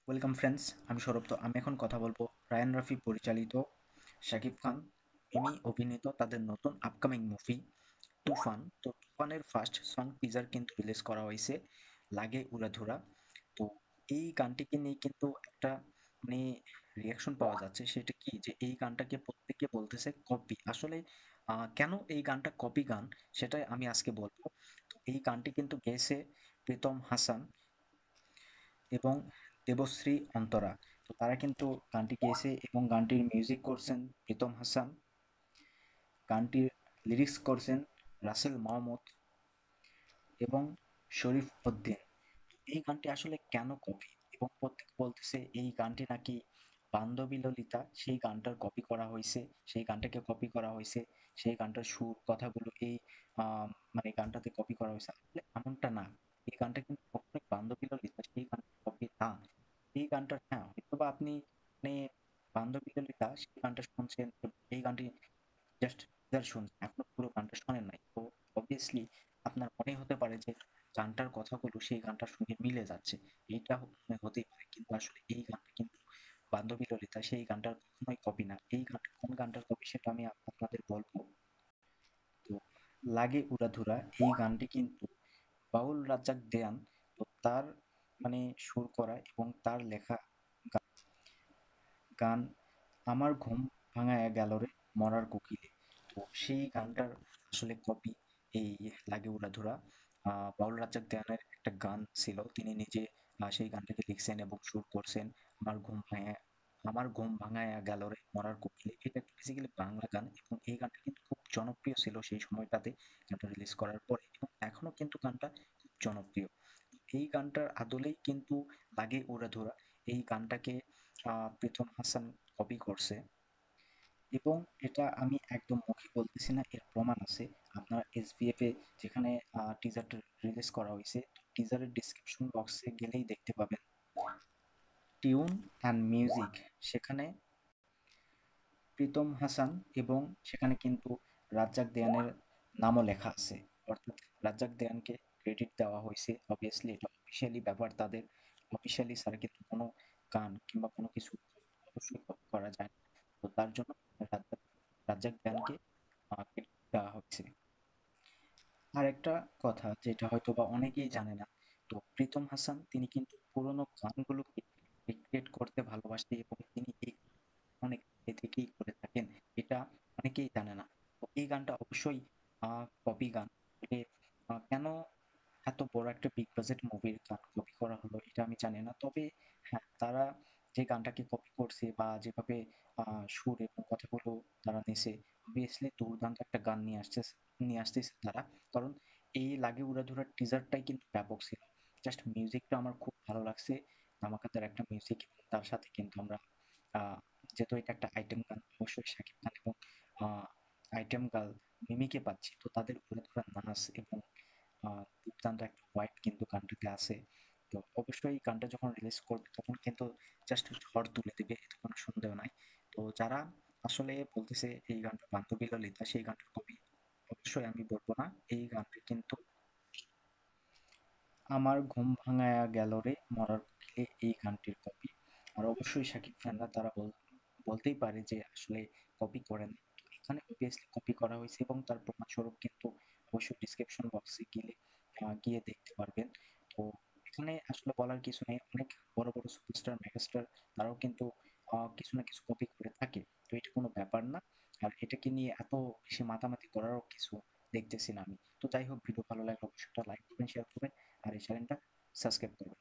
Welcome friends, আমি সৌরভ। তো আমি এখন কথা বলবো রায়ান রাফি পরিচালিত, শাকিব খান, মিমি অভিনীত তাদের নতুন আপকামিং মুভি তুফান। তো তুফানের ফার্স্ট সং টিজার কিন্তু রিলিজ করা হয়েছে, লাগে উড়াধুরা। তো এই গানটিকে নিয়ে কিন্তু একটা মানে রিয়াকশন পাওয়া যাচ্ছে, সেটা কি যে এই গানটাকে প্রত্যেকে বলতেছে কপি। আসলে কেন এই গানটা কপি গান সেটাই আমি আজকে বলবো। তো এই গানটি কিন্তু গেয়েছে প্রীতম হাসান এবং দেবশ্রী অন্তরা। তো তারা কিন্তু গানটি গেয়েছে এবং গানটির মিউজিক করছেন প্রীতম হাসান, গানটির লিরিক্স করছেন রাসেল মাহমুদ এবং শরীফ উদ্দিন। এই গানটি আসলে কেন কপি, এবং প্রত্যেকে বলতেছে এই গানটি নাকি বান্ধবী ললিতা সেই গানটার কপি করা হয়েছে, সেই গানটাকে কপি করা হয়েছে, সেই গানটার সুর কথাগুলো এই মানে গানটাতে কপি করা হয়েছে। আসলে এমনটা না, এই গানটা কিন্তু কখনোই বান্ধবী ললিতা সেই গানটার কপি না। এই গানটা, হ্যাঁ, হয়তোবা আপনি মানে বান্ধবী ললিতা সেই গানটা শুনছেন, এই গানটি জাস্ট টিজার শুনছেন, এখনো পুরো গানটা শোনেন নাই। তো অবভিয়াসলি আপনার মনে হতে পারে যে গানটার কথাগুলো সেই গানটার সঙ্গে মিলে যাচ্ছে, এইটা মনে হতেই পারে। কিন্তু আসলে এই গানটা কিন্তু বান্ধবী ললিতা সেই গানটার কখনোই কপি না। এই গানটা কোন গানটার কপি সেটা আমি আপনাদের বলবো। তো লাগে উড়াধুরা এই গানটি কিন্তু বাউল রাজ্জাক দেয়ান, তো তার মানে সুর করা এবং তার লেখা গান আমার ঘুম ভাঙায়া গেল রে মরার কোকিলে। তো সেই গানটার আসলে কপি এই লাগে উড়াধুরা। বাউল রাজ্জাক দেওয়ানের একটা গান ছিল, তিনি নিজে সেই গানটাকে লিখছেন এবং সুর করছেন। আমার ঘুম ভাঙায়া আমার ঘুম ভাঙায়া গেল রে মরার কোকিলে, এটা একটা বেসিক্যালি বাংলা গান এবং এই গানটা কিন্তু খুব জনপ্রিয় ছিল সেই সময়টাতে, গানটা রিলিজ করার পরে, এবং এখনো কিন্তু গানটা খুব জনপ্রিয়। এই গানটার আদলেই কিন্তু লাগে উড়াধুরা এই গানটাকে প্রীতম হাসান কপি করছে। এবং এটা আমি একদম মুখে বলতেছি না, এর প্রমাণ আছে। আপনারা এসভিএফ এ যেখানে টিজারটা রিলিজ করা হয়েছে, টিজারের ডিসক্রিপশন বক্সে গেলেই দেখতে পাবেন টিউন অ্যান্ড মিউজিক, সেখানে প্রীতম হাসান এবং সেখানে কিন্তু রাজ্জাক দেয়ানের নামও লেখা আছে। অর্থাৎ রাজ্জাক দেয়ানকে ক্রেডিট দেওয়া হয়েছে। অবভিয়াসলি এটা অফিসিয়ালি ব্যাপার তাদের, অফিসিয়ালি ছাড়া কিন্তু কোনো গান কিংবা কোনো কিছু অবশ্যই কপি করা যায় না। তো তার জন্য রাজ্জাক রাজ্জাক দেয়ানকে ক্রেডিট দেওয়া হচ্ছে। আরেকটা কথা যেটা হয়তোবা অনেকেই জানে না, তো প্রীতম হাসান তিনি কিন্তু পুরোনো গানগুলোকে রিক্রিয়েট করতে ভালোবাসে এবং তিনি এই অনেক আগে থেকেই করে থাকেন। এটা অনেকেই জানে না। তো এই গানটা অবশ্যই কপি গান। তবে কেন এত বড় একটা বিগ বাজেট মুভির গান কপি করা হলো এটা আমি জানি না। তবে হ্যাঁ, তারা যে গানটাকে কপি করছে বা যেভাবে সুর এবং কথাগুলো তারা নিছে, obviously দুর্দান্ত একটা গান নিয়ে আসতেছে তারা। কারণ এই লাগে উড়াধুরার টিজারটাই কিন্তু ব্যাপক ছিল। জাস্ট মিউজিকটা আমার খুব ভালো লাগছে। ধামাকাদার একটা মিউজিক, এবং তার সাথে কিন্তু আমরা আহ, যেহেতু এটা একটা আইটেম গান, অবশ্যই শাকিব খান এবং আইটেম গার্ল মিমিকে পাচ্ছি, তো তাদের উড়াধুরা নাচ এবং দুর্দান্ত একটা ভাইব কিন্তু গানটাতে আছে। তো অবশ্যই গানটা যখন রিলিজ করবে তখন কিন্তু জাস্ট ঝড় তুলে দেবে, এতে কোনো সন্দেহ নাই। তো যারা আসলে বলতেছে এই গানটা বান্ধবী ললিতা সেই গানটার কপি, অবশ্যই আমি বলবো না। এই গানটা কিন্তু আমার ঘুম ভাঙায়া গেল রে মরার কোকিলে এই গানটির কপি। আর অবশ্যই শাকিব খানরা তারা বলতেই পারে যে আসলে কপি করে নাই। তো এখানে অবভিয়াসলি কপি করা হয়েছে এবং তার প্রমাণস্বরূপ কিন্তু অবশ্যই ডিসক্রিপশন বক্সে গিয়ে দেখতে পারবেন। তো এখানে আসলে বলার কিছু নেই, অনেক বড় বড় সুপারস্টার মেগাস্টার তারাও কিন্তু কিছু না কিছু কপি করে থাকে। তো এটা কোনো ব্যাপার না। আর এটাকে নিয়ে এত বেশি মাতামাতি করারও কিছু দেখতেছি না আমি। তো যাই হোক, ভিডিও ভালো লাগলে অবশ্যই একটা লাইক করবেন, শেয়ার করবেন, আর এই চ্যানেলটা সাবস্ক্রাইব করবেন।